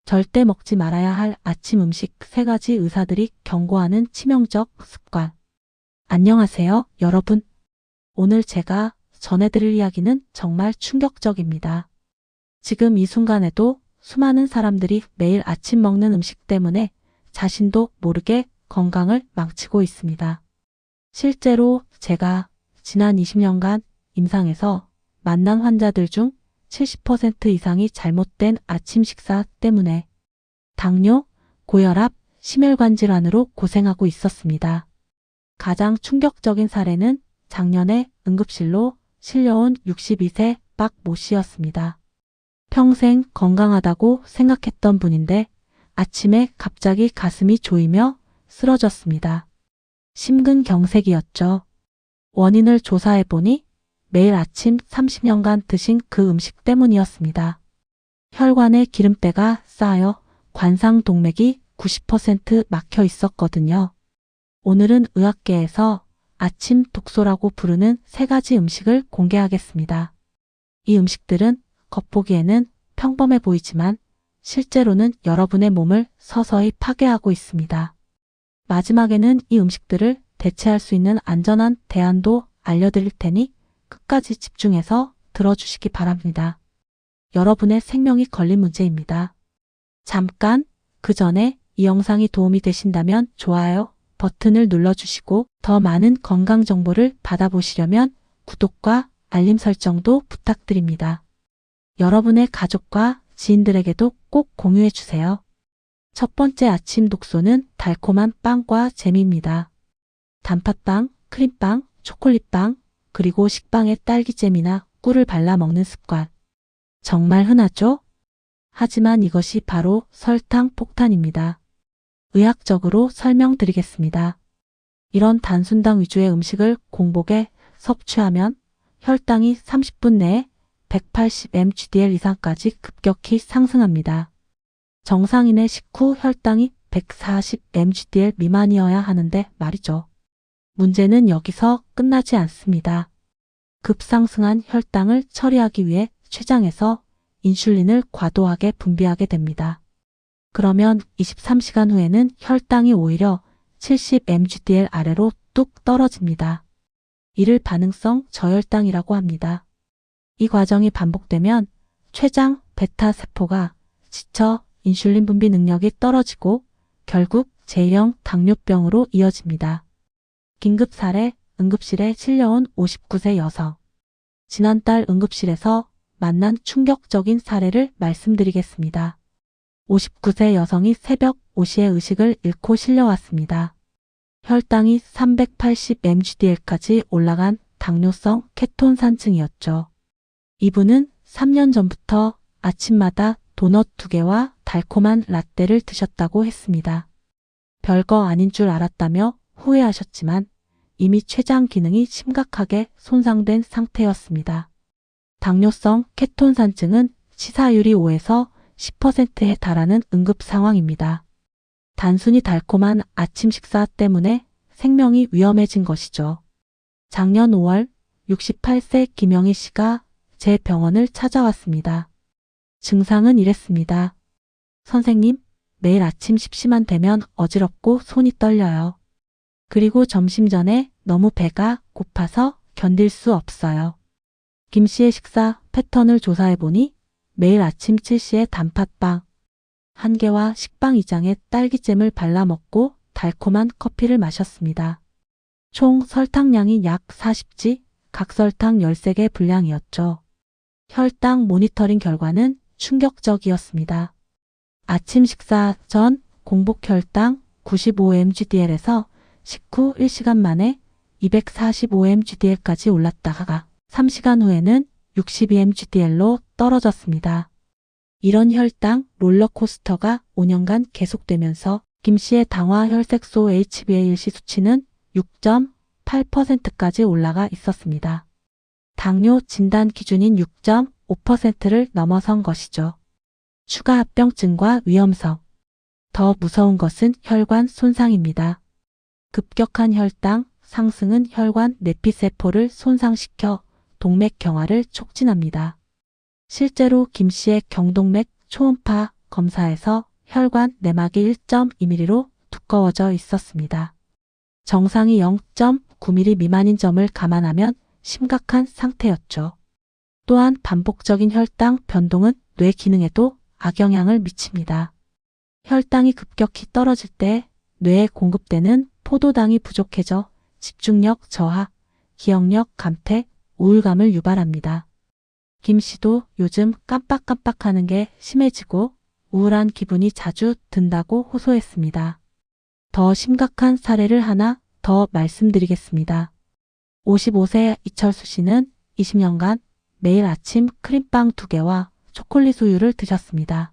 절대 먹지 말아야 할 아침 음식 3가지 의사들이 경고하는 치명적 습관. 안녕하세요, 여러분. 오늘 제가 전해드릴 이야기는 정말 충격적입니다. 지금 이 순간에도 수많은 사람들이 매일 아침 먹는 음식 때문에 자신도 모르게 건강을 망치고 있습니다. 실제로 제가 지난 20년간 임상에서 만난 환자들 중 70% 이상이 잘못된 아침 식사 때문에 당뇨, 고혈압, 심혈관 질환으로 고생하고 있었습니다. 가장 충격적인 사례는 작년에 응급실로 실려온 62세 박 모 씨였습니다. 평생 건강하다고 생각했던 분인데 아침에 갑자기 가슴이 조이며 쓰러졌습니다. 심근경색이었죠. 원인을 조사해보니 매일 아침 30년간 드신 그 음식 때문이었습니다. 혈관에 기름때가 쌓여 관상동맥이 90% 막혀 있었거든요. 오늘은 의학계에서 아침 독소라고 부르는 3가지 음식을 공개하겠습니다. 이 음식들은 겉보기에는 평범해 보이지만 실제로는 여러분의 몸을 서서히 파괴하고 있습니다. 마지막에는 이 음식들을 대체할 수 있는 안전한 대안도 알려드릴 테니 끝까지 집중해서 들어주시기 바랍니다. 여러분의 생명이 걸린 문제입니다. 잠깐 그 전에 이 영상이 도움이 되신다면 좋아요 버튼을 눌러주시고 더 많은 건강 정보를 받아보시려면 구독과 알림 설정도 부탁드립니다. 여러분의 가족과 지인들에게도 꼭 공유해주세요. 첫 번째 아침 독소는 달콤한 빵과 잼입니다. 단팥빵, 크림빵, 초콜릿빵, 그리고 식빵에 딸기잼이나 꿀을 발라 먹는 습관. 정말 흔하죠? 하지만 이것이 바로 설탕 폭탄입니다. 의학적으로 설명드리겠습니다. 이런 단순당 위주의 음식을 공복에 섭취하면 혈당이 30분 내에 180mgdl 이상까지 급격히 상승합니다. 정상인의 식후 혈당이 140mgdl 미만이어야 하는데 말이죠. 문제는 여기서 끝나지 않습니다. 급상승한 혈당을 처리하기 위해 췌장에서 인슐린을 과도하게 분비하게 됩니다. 그러면 23시간 후에는 혈당이 오히려 70mgdl 아래로 뚝 떨어집니다. 이를 반응성 저혈당이라고 합니다. 이 과정이 반복되면 췌장 베타 세포가 지쳐 인슐린 분비 능력이 떨어지고 결국 제1형 당뇨병으로 이어집니다. 긴급 사례, 응급실에 실려온 59세 여성. 지난달 응급실에서 만난 충격적인 사례를 말씀드리겠습니다. 59세 여성이 새벽 5시에 의식을 잃고 실려왔습니다. 혈당이 380mgdl까지 올라간 당뇨성 케톤산증이었죠. 이분은 3년 전부터 아침마다 도넛 2개와 달콤한 라떼를 드셨다고 했습니다. 별거 아닌 줄 알았다며 후회하셨지만 이미 췌장 기능이 심각하게 손상된 상태였습니다. 당뇨성 케톤산증은 치사율이 5에서 10%에 달하는 응급 상황입니다. 단순히 달콤한 아침 식사 때문에 생명이 위험해진 것이죠. 작년 5월 68세 김영희 씨가 제 병원을 찾아왔습니다. 증상은 이랬습니다. 선생님, 매일 아침 10시만 되면 어지럽고 손이 떨려요. 그리고 점심 전에 너무 배가 고파서 견딜 수 없어요. 김 씨의 식사 패턴을 조사해보니 매일 아침 7시에 단팥빵 1개와 식빵 2장에 딸기잼을 발라 먹고 달콤한 커피를 마셨습니다. 총 설탕량이 약 40g, 각설탕 13개 분량이었죠. 혈당 모니터링 결과는 충격적이었습니다. 아침 식사 전 공복 혈당 95mgdl에서 식후 1시간 만에 245mgdl까지 올랐다가 3시간 후에는 62mgdl로 떨어졌습니다. 이런 혈당 롤러코스터가 5년간 계속되면서 김 씨의 당화 혈색소 HbA1c 수치는 6.8%까지 올라가 있었습니다. 당뇨 진단 기준인 6.5%를 넘어선 것이죠. 추가 합병증과 위험성. 더 무서운 것은 혈관 손상입니다. 급격한 혈당 상승은 혈관 내피세포를 손상시켜 동맥 경화를 촉진합니다. 실제로 김 씨의 경동맥 초음파 검사에서 혈관 내막이 1.2mm로 두꺼워져 있었습니다. 정상이 0.9mm 미만인 점을 감안하면 심각한 상태였죠. 또한 반복적인 혈당 변동은 뇌 기능에도 악영향을 미칩니다. 혈당이 급격히 떨어질 때 뇌에 공급되는 포도당이 부족해져 집중력 저하, 기억력 감퇴, 우울감을 유발합니다. 김 씨도 요즘 깜빡깜빡하는 게 심해지고 우울한 기분이 자주 든다고 호소했습니다. 더 심각한 사례를 하나 더 말씀드리겠습니다. 55세 이철수 씨는 20년간 매일 아침 크림빵 2개와 초콜릿 우유를 드셨습니다.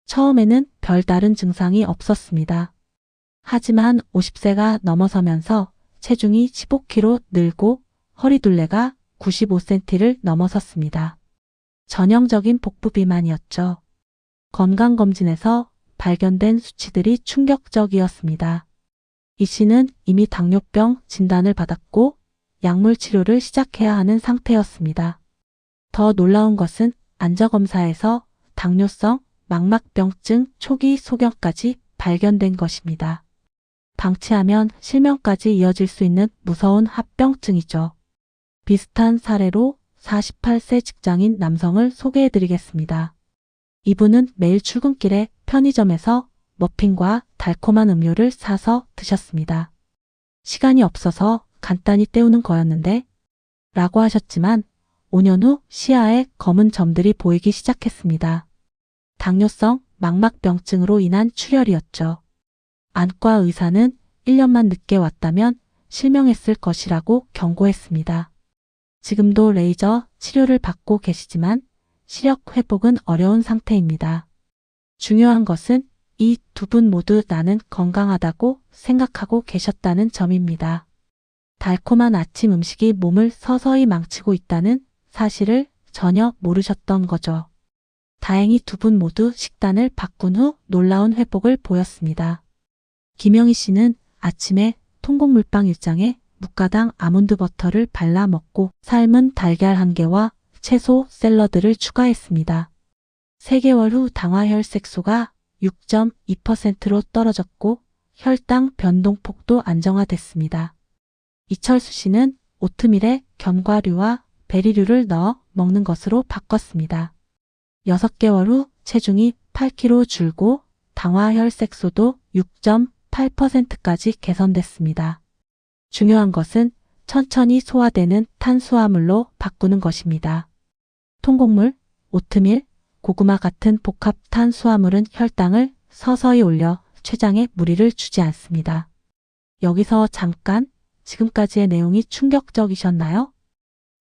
처음에는 별다른 증상이 없었습니다. 하지만 50세가 넘어서면서 체중이 15kg 늘고 허리둘레가 95cm를 넘어섰습니다. 전형적인 복부 비만이었죠. 건강검진에서 발견된 수치들이 충격적이었습니다. 이 씨는 이미 당뇨병 진단을 받았고 약물 치료를 시작해야 하는 상태였습니다. 더 놀라운 것은 안저검사에서 당뇨성 망막병증 초기 소견까지 발견된 것입니다. 방치하면 실명까지 이어질 수 있는 무서운 합병증이죠. 비슷한 사례로 48세 직장인 남성을 소개해드리겠습니다. 이분은 매일 출근길에 편의점에서 머핀과 달콤한 음료를 사서 드셨습니다. 시간이 없어서 간단히 때우는 거였는데 라고 하셨지만 5년 후 시야에 검은 점들이 보이기 시작했습니다. 당뇨성 망막병증으로 인한 출혈이었죠. 안과 의사는 1년만 늦게 왔다면 실명했을 것이라고 경고했습니다. 지금도 레이저 치료를 받고 계시지만 시력 회복은 어려운 상태입니다. 중요한 것은 이 두 분 모두 나는 건강하다고 생각하고 계셨다는 점입니다. 달콤한 아침 음식이 몸을 서서히 망치고 있다는 사실을 전혀 모르셨던 거죠. 다행히 두 분 모두 식단을 바꾼 후 놀라운 회복을 보였습니다. 김영희 씨는 아침에 통곡물빵 1장에 무가당 아몬드 버터를 발라 먹고 삶은 달걀 1개와 채소 샐러드를 추가했습니다. 3개월 후 당화혈색소가 6.2%로 떨어졌고 혈당 변동폭도 안정화됐습니다. 이철수 씨는 오트밀에 견과류와 베리류를 넣어 먹는 것으로 바꿨습니다. 6개월 후 체중이 8kg 줄고 당화혈색소도 6.8%까지 개선됐습니다. 중요한 것은 천천히 소화되는 탄수화물로 바꾸는 것입니다. 통곡물, 오트밀, 고구마 같은 복합 탄수화물은 혈당을 서서히 올려 췌장에 무리를 주지 않습니다. 여기서 잠깐 지금까지의 내용이 충격적이셨나요?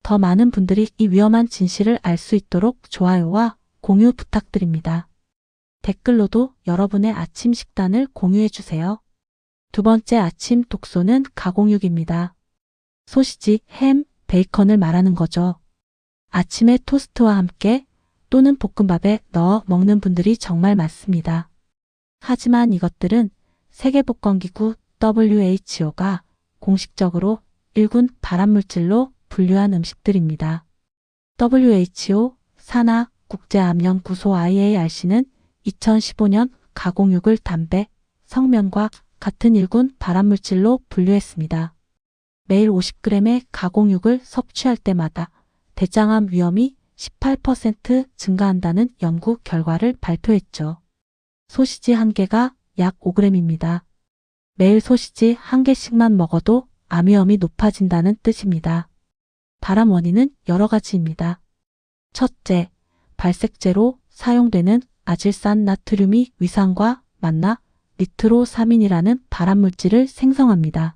더 많은 분들이 이 위험한 진실을 알 수 있도록 좋아요와 공유 부탁드립니다. 댓글로도 여러분의 아침 식단을 공유해 주세요. 두 번째 아침 독소는 가공육입니다. 소시지, 햄, 베이컨을 말하는 거죠. 아침에 토스트와 함께 또는 볶음밥에 넣어 먹는 분들이 정말 많습니다. 하지만 이것들은 세계복권기구 WHO가 공식적으로 1군 발암물질로 분류한 음식들입니다. WHO 산하 국제암연구소 IARC는 2015년 가공육을 담배, 성면과 같은 1군 발암물질로 분류했습니다. 매일 50g의 가공육을 섭취할 때마다 대장암 위험이 18% 증가한다는 연구 결과를 발표했죠. 소시지 1개가 약 5g입니다. 매일 소시지 1개씩만 먹어도 암 위험이 높아진다는 뜻입니다. 발암 원인은 여러 가지입니다. 첫째, 발색제로 사용되는 아질산 나트륨이 위산과 만나 니트로사민이라는 발암물질을 생성합니다.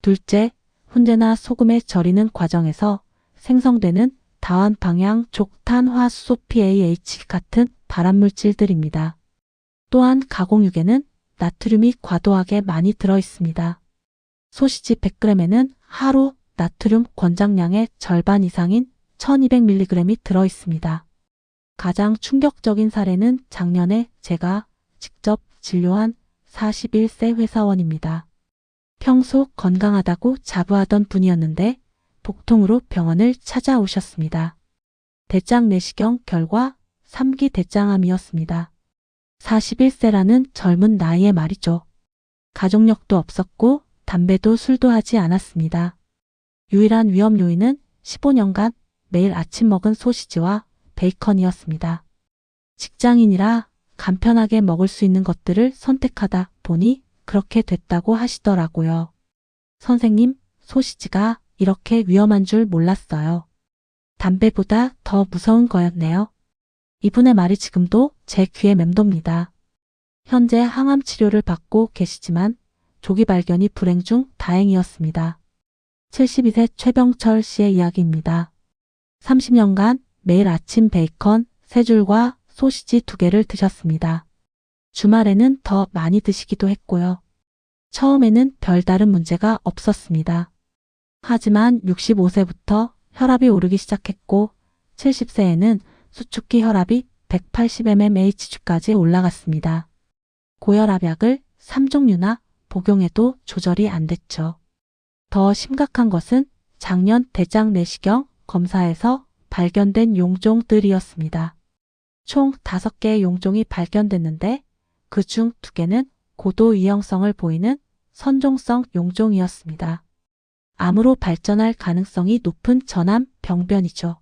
둘째, 훈제나 소금에 절이는 과정에서 생성되는 다원방향 족탄화수소 PAH 같은 발암물질들입니다. 또한 가공육에는 나트륨이 과도하게 많이 들어 있습니다. 소시지 100g에는 하루 나트륨 권장량의 절반 이상인 1200mg이 들어 있습니다. 가장 충격적인 사례는 작년에 제가 직접 진료한 41세 회사원입니다. 평소 건강하다고 자부하던 분이었는데 복통으로 병원을 찾아오셨습니다. 대장 내시경 결과 3기 대장암이었습니다. 41세라는 젊은 나이에 말이죠. 가족력도 없었고 담배도 술도 하지 않았습니다. 유일한 위험 요인은 15년간 매일 아침 먹은 소시지와 베이컨이었습니다. 직장인이라 간편하게 먹을 수 있는 것들을 선택하다 보니 그렇게 됐다고 하시더라고요. 선생님, 소시지가 이렇게 위험한 줄 몰랐어요. 담배보다 더 무서운 거였네요. 이분의 말이 지금도 제 귀에 맴돕니다. 현재 항암 치료를 받고 계시지만 조기 발견이 불행 중 다행이었습니다. 72세 최병철 씨의 이야기입니다. 30년간 매일 아침 베이컨 3줄과 소시지 2개를 드셨습니다. 주말에는 더 많이 드시기도 했고요. 처음에는 별다른 문제가 없었습니다. 하지만 65세부터 혈압이 오르기 시작했고 70세에는 수축기 혈압이 180mmHg까지 올라갔습니다. 고혈압약을 3종류나 복용해도 조절이 안 됐죠. 더 심각한 것은 작년 대장 내시경 검사에서 발견된 용종들이었습니다. 총 5개의 용종이 발견됐는데 그중 2개는 고도 위험성을 보이는 선종성 용종이었습니다. 암으로 발전할 가능성이 높은 전암 병변이죠.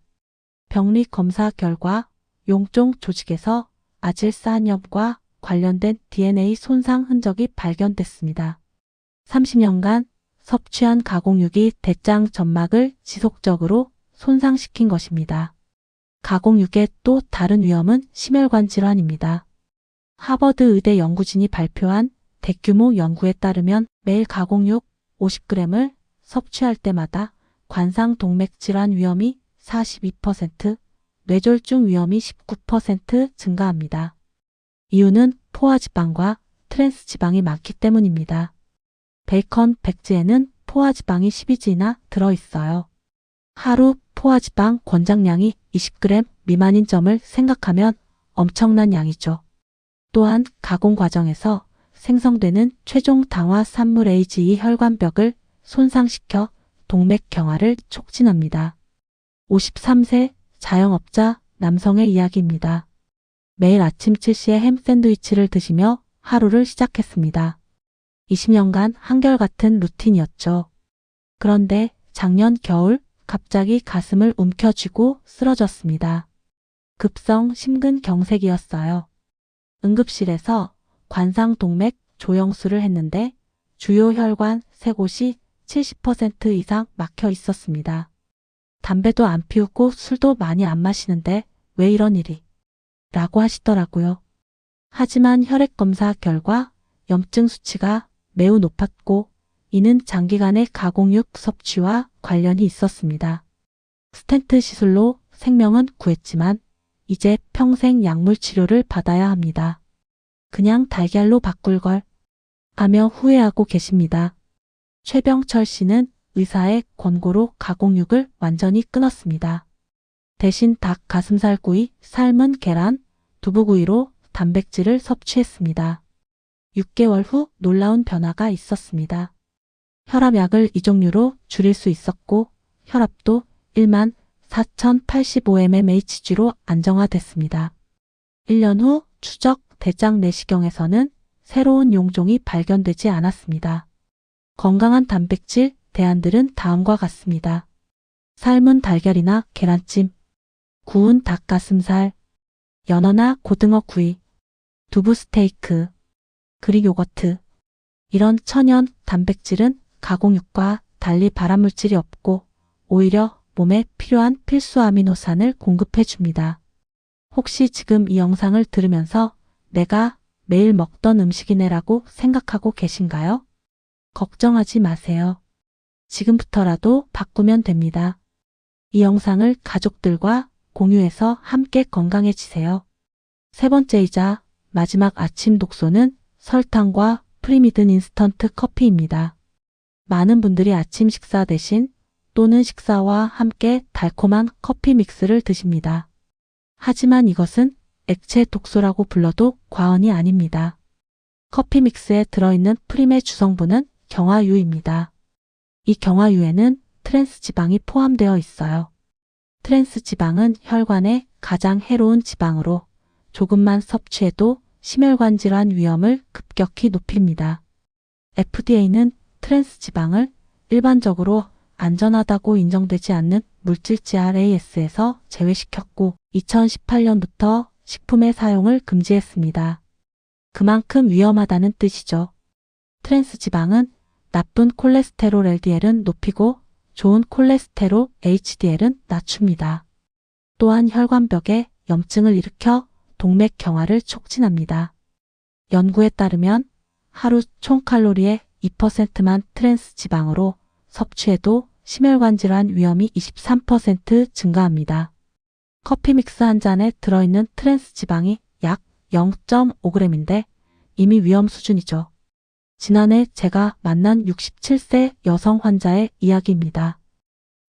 병리 검사 결과 용종 조직에서 아질산염과 관련된 DNA 손상 흔적이 발견됐습니다. 30년간 섭취한 가공육이 대장 점막을 지속적으로 손상시킨 것입니다. 가공육의 또 다른 위험은 심혈관 질환입니다. 하버드 의대 연구진이 발표한 대규모 연구에 따르면 매일 가공육 50g을 섭취할 때마다 관상 동맥 질환 위험이 42%, 뇌졸중 위험이 19% 증가합니다. 이유는 포화지방과 트랜스지방이 많기 때문입니다. 베이컨 100지에는 포화지방이 12g나 들어있어요. 하루 포화지방 권장량이 20g 미만인 점을 생각하면 엄청난 양이죠. 또한 가공 과정에서 생성되는 최종 당화 산물 AGE 혈관벽을 손상시켜 동맥 경화를 촉진합니다. 53세 자영업자 남성의 이야기입니다. 매일 아침 7시에 햄 샌드위치를 드시며 하루를 시작했습니다. 20년간 한결같은 루틴이었죠. 그런데 작년 겨울 갑자기 가슴을 움켜쥐고 쓰러졌습니다. 급성 심근경색이었어요. 응급실에서 관상동맥 조영술을 했는데 주요 혈관 3곳이 70% 이상 막혀 있었습니다. 담배도 안 피우고 술도 많이 안 마시는데 왜 이런 일이? 라고 하시더라고요. 하지만 혈액검사 결과 염증 수치가 매우 높았고 이는 장기간의 가공육 섭취와 관련이 있었습니다. 스텐트 시술로 생명은 구했지만 이제 평생 약물 치료를 받아야 합니다. 그냥 달걀로 바꿀 걸 하며 후회하고 계십니다. 최병철 씨는 의사의 권고로 가공육을 완전히 끊었습니다. 대신 닭 가슴살 구이, 삶은 계란, 두부구이로 단백질을 섭취했습니다. 6개월 후 놀라운 변화가 있었습니다. 혈압약을 이 종류로 줄일 수 있었고 혈압도 14,085mmHg로 안정화됐습니다. 1년 후 추적 대장 내시경에서는 새로운 용종이 발견되지 않았습니다. 건강한 단백질 대안들은 다음과 같습니다. 삶은 달걀이나 계란찜, 구운 닭가슴살, 연어나 고등어 구이, 두부 스테이크, 그릭 요거트. 이런 천연 단백질은 가공육과 달리 발암물질이 없고 오히려 몸에 필요한 필수 아미노산을 공급해 줍니다. 혹시 지금 이 영상을 들으면서 내가 매일 먹던 음식이네라고 생각하고 계신가요? 걱정하지 마세요. 지금부터라도 바꾸면 됩니다. 이 영상을 가족들과 공유해서 함께 건강해지세요. 세 번째이자 마지막 아침 독소는 설탕과 프리미든 인스턴트 커피입니다. 많은 분들이 아침 식사 대신 또는 식사와 함께 달콤한 커피 믹스를 드십니다. 하지만 이것은 액체 독소라고 불러도 과언이 아닙니다. 커피 믹스에 들어있는 프림의 주성분은 경화유입니다. 이 경화유에는 트랜스 지방이 포함되어 있어요. 트랜스 지방은 혈관에 가장 해로운 지방으로 조금만 섭취해도 심혈관 질환 위험을 급격히 높입니다. FDA는 트랜스 지방을 일반적으로 안전하다고 인정되지 않는 물질 GRAS에서 제외시켰고 2018년부터 식품의 사용을 금지했습니다. 그만큼 위험하다는 뜻이죠. 트랜스 지방은 나쁜 콜레스테롤 LDL은 높이고 좋은 콜레스테롤 HDL은 낮춥니다. 또한 혈관벽에 염증을 일으켜 동맥 경화를 촉진합니다. 연구에 따르면 하루 총 칼로리의 2%만 트랜스 지방으로 섭취해도 심혈관 질환 위험이 23% 증가합니다. 커피 믹스 한 잔에 들어있는 트랜스 지방이 약 0.5g인데 이미 위험 수준이죠. 지난해 제가 만난 67세 여성 환자의 이야기입니다.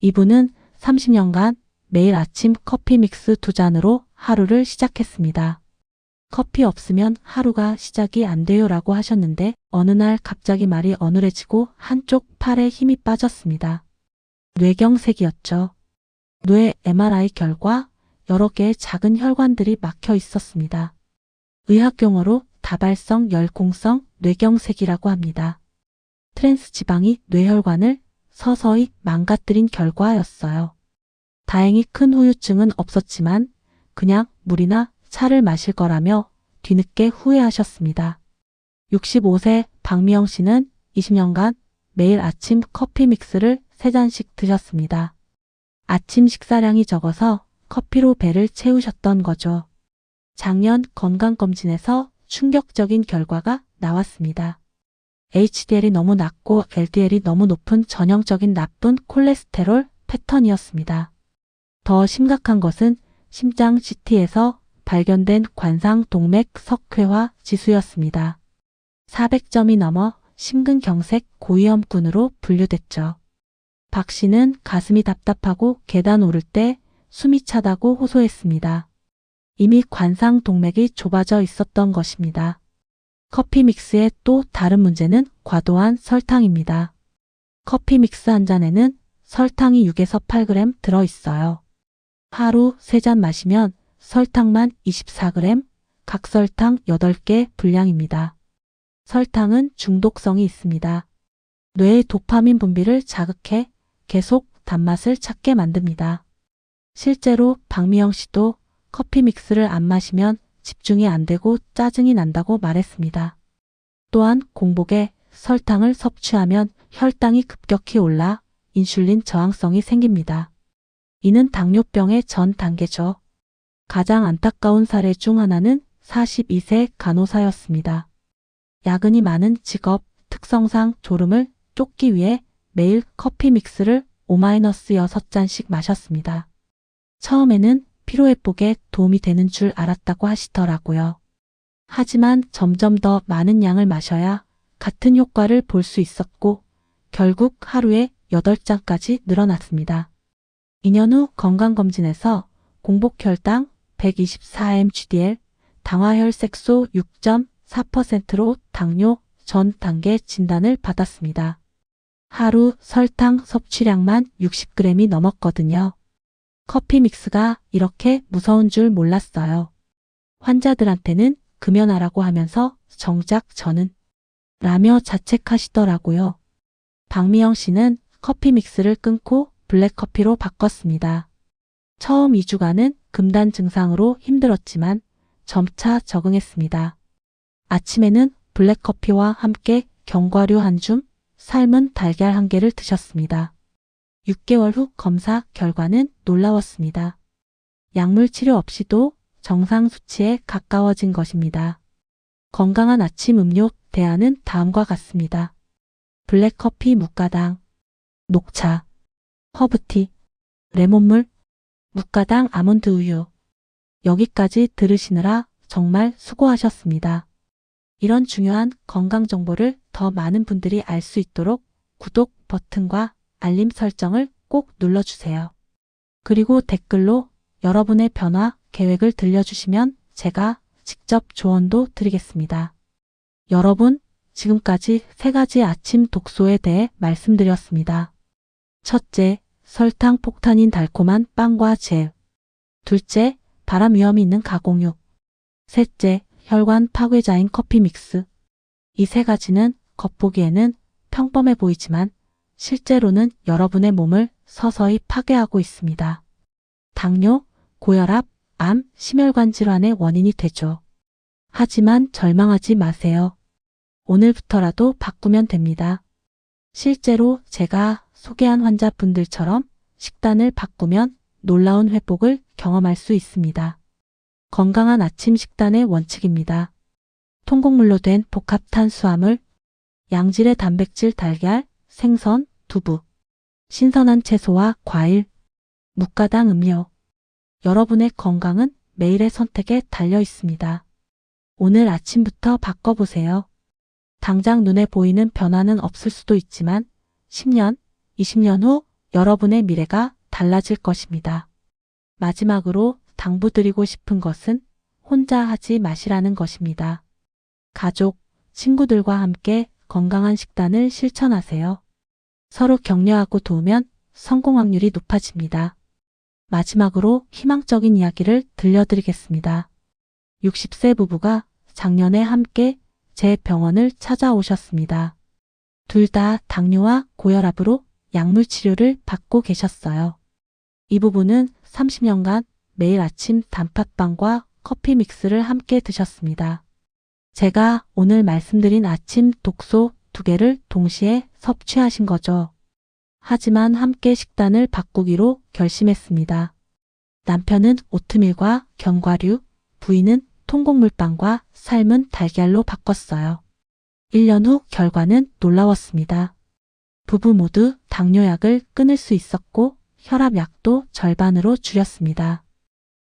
이분은 30년간 매일 아침 커피 믹스 2잔으로 하루를 시작했습니다. 커피 없으면 하루가 시작이 안 돼요 라고 하셨는데 어느 날 갑자기 말이 어눌해지고 한쪽 팔에 힘이 빠졌습니다. 뇌경색이었죠. 뇌 MRI 결과 여러 개의 작은 혈관들이 막혀 있었습니다. 의학용어로 다발성 열공성 뇌경색이라고 합니다. 트랜스 지방이 뇌혈관을 서서히 망가뜨린 결과였어요. 다행히 큰 후유증은 없었지만 그냥 물이나 차를 마실 거라며 뒤늦게 후회하셨습니다. 65세 박미영 씨는 20년간 매일 아침 커피 믹스를 3잔씩 드셨습니다. 아침 식사량이 적어서 커피로 배를 채우셨던 거죠. 작년 건강검진에서 충격적인 결과가 나왔습니다. HDL이 너무 낮고 LDL이 너무 높은 전형적인 나쁜 콜레스테롤 패턴이었습니다. 더 심각한 것은 심장 CT에서 발견된 관상 동맥 석회화 지수였습니다. 400점이 넘어 심근경색 고위험군으로 분류됐죠. 박 씨는 가슴이 답답하고 계단 오를 때 숨이 차다고 호소했습니다. 이미 관상 동맥이 좁아져 있었던 것입니다. 커피 믹스의 또 다른 문제는 과도한 설탕입니다. 커피 믹스 한 잔에는 설탕이 6에서 8g 들어있어요. 하루 3잔 마시면 설탕만 24g, 각설탕 8개 분량입니다. 설탕은 중독성이 있습니다. 뇌의 도파민 분비를 자극해 계속 단맛을 찾게 만듭니다. 실제로 박미영 씨도 커피 믹스를 안 마시면 집중이 안 되고 짜증이 난다고 말했습니다. 또한 공복에 설탕을 섭취하면 혈당이 급격히 올라 인슐린 저항성이 생깁니다. 이는 당뇨병의 전 단계죠. 가장 안타까운 사례 중 하나는 42세 간호사였습니다. 야근이 많은 직업 특성상 졸음을 쫓기 위해 매일 커피 믹스를 5-6잔씩 마셨습니다. 처음에는 피로회복에 도움이 되는 줄 알았다고 하시더라고요. 하지만 점점 더 많은 양을 마셔야 같은 효과를 볼 수 있었고 결국 하루에 8잔까지 늘어났습니다. 2년 후 건강검진에서 공복혈당 124mg/dl, 당화혈색소 6.4%로 당뇨 전 단계 진단을 받았습니다. 하루 설탕 섭취량만 60g이 넘었거든요. 커피 믹스가 이렇게 무서운 줄 몰랐어요. 환자들한테는 금연하라고 하면서 정작 저는 라며 자책하시더라고요. 박미영 씨는 커피 믹스를 끊고 블랙커피로 바꿨습니다. 처음 2주간은 금단 증상으로 힘들었지만 점차 적응했습니다. 아침에는 블랙커피와 함께 견과류 한 줌, 삶은 달걀 1개를 드셨습니다. 6개월 후 검사 결과는 놀라웠습니다. 약물 치료 없이도 정상 수치에 가까워진 것입니다. 건강한 아침 음료 대안은 다음과 같습니다. 블랙커피 무가당, 녹차, 허브티, 레몬물, 무가당 아몬드 우유. 여기까지 들으시느라 정말 수고하셨습니다. 이런 중요한 건강 정보를 더 많은 분들이 알 수 있도록 구독 버튼과 알림 설정을 꼭 눌러주세요. 그리고 댓글로 여러분의 변화 계획을 들려주시면 제가 직접 조언도 드리겠습니다. 여러분, 지금까지 3가지 아침 독소에 대해 말씀드렸습니다. 첫째, 설탕 폭탄인 달콤한 빵과 젤. 둘째, 발암 위험이 있는 가공육. 셋째, 혈관 파괴자인 커피 믹스. 이 세 가지는 겉보기에는 평범해 보이지만 실제로는 여러분의 몸을 서서히 파괴하고 있습니다. 당뇨, 고혈압, 암, 심혈관 질환의 원인이 되죠. 하지만 절망하지 마세요. 오늘부터라도 바꾸면 됩니다. 실제로 제가 소개한 환자분들처럼 식단을 바꾸면 놀라운 회복을 경험할 수 있습니다. 건강한 아침 식단의 원칙입니다. 통곡물로 된 복합 탄수화물, 양질의 단백질 달걀, 생선, 두부, 신선한 채소와 과일, 무가당 음료. 여러분의 건강은 매일의 선택에 달려 있습니다. 오늘 아침부터 바꿔보세요. 당장 눈에 보이는 변화는 없을 수도 있지만 10년, 20년 후 여러분의 미래가 달라질 것입니다. 마지막으로 당부드리고 싶은 것은 혼자 하지 마시라는 것입니다. 가족, 친구들과 함께 건강한 식단을 실천하세요. 서로 격려하고 도우면 성공 확률이 높아집니다. 마지막으로 희망적인 이야기를 들려드리겠습니다. 60세 부부가 작년에 함께 제 병원을 찾아오셨습니다. 둘 다 당뇨와 고혈압으로 약물 치료를 받고 계셨어요. 이 부부는 30년간 매일 아침 단팥빵과 커피 믹스를 함께 드셨습니다. 제가 오늘 말씀드린 아침 독소 2개를 동시에 섭취하신 거죠. 하지만 함께 식단을 바꾸기로 결심했습니다. 남편은 오트밀과 견과류, 부인은 통곡물빵과 삶은 달걀로 바꿨어요. 1년 후 결과는 놀라웠습니다. 부부 모두 당뇨약을 끊을 수 있었고 혈압약도 절반으로 줄였습니다.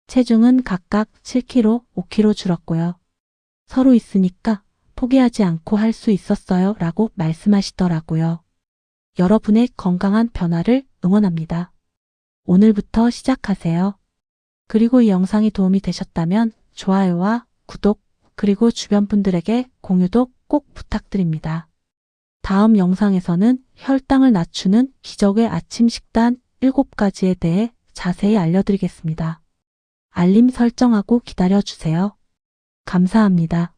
체중은 각각 7kg, 5kg 줄었고요. 서로 있으니까 포기하지 않고 할 수 있었어요 라고 말씀하시더라고요. 여러분의 건강한 변화를 응원합니다. 오늘부터 시작하세요. 그리고 이 영상이 도움이 되셨다면 좋아요와 구독, 그리고 주변 분들에게 공유도 꼭 부탁드립니다. 다음 영상에서는 혈당을 낮추는 기적의 아침 식단 7가지에 대해 자세히 알려드리겠습니다. 알림 설정하고 기다려주세요. 감사합니다.